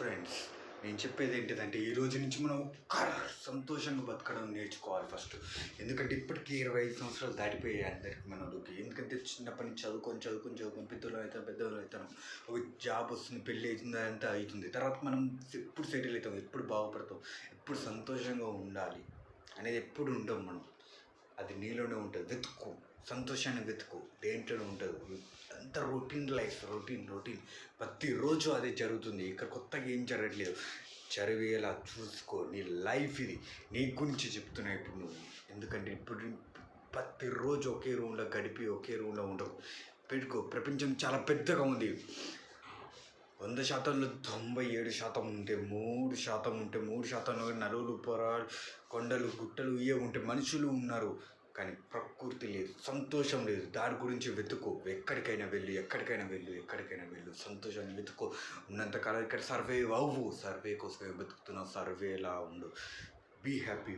Friends, నేను చెప్పేది ఏంటిదంటే ఈ రోజు నుంచి మనం ఒక్క సంతోషంగా బతకడం నేర్చుకోవాలి ఫస్ట్. ఎందుకంటే ఇప్పటికీ 25 సంవత్సరాలు దాటిపోయాయి అందరికి మనోళ్ళకి. ఎందుకంటే చిన్నప్పటి నుంచి చదువుకొని పెద్దవాళ్ళు అవుతాం. ఒక జాబ్ వస్తుంది, పెళ్ళి అవుతుంది, అదంతా అవుతుంది. తర్వాత మనం ఎప్పుడు సెటిల్ అవుతాం, ఎప్పుడు బాగుపడతాం, ఎప్పుడు సంతోషంగా ఉండాలి అనేది ఎప్పుడు ఉండం మనం. అది నీలోనే ఉంటుంది. వెతుక్కో, సంతోషాన్ని వెతుక్కో, దేంట్లోనే ఉంటుంది. అంత రొటీన్ లైఫ్, రొటీన్ ప్రతిరోజు అదే జరుగుతుంది. ఇక్కడ కొత్తగా ఏం జరగట్లేదు. చదివేలా చూసుకో. నీ లైఫ్ ఇది, నీ గురించి చెప్తున్నా ఇప్పుడు నువ్వు. ఎందుకంటే ఇప్పుడు ప్రతిరోజు ఒకే రూమ్లో గడిపి ఒకే రూమ్లో ఉండవు. పెట్టుకో. ప్రపంచం చాలా పెద్దగా ఉంది. 100%లో 97% ఉంటే 3% ఉంటే 3%లో నలుగురు పొరాలు, కొండలు, గుట్టలు ఇవే ఉంటే మనుషులు ఉన్నారు. కానీ ప్రకృతి లేదు, సంతోషం లేదు. దాని గురించి వెతుకో. ఎక్కడికైనా వెళ్ళు, సంతోషాన్ని వెతుకో. ఉన్నంతకాలం ఇక్కడ సర్వే అవ్వు. సర్వే కోసమే వెతుకుతున్నావు. సర్వేలా ఉండు. Be happy.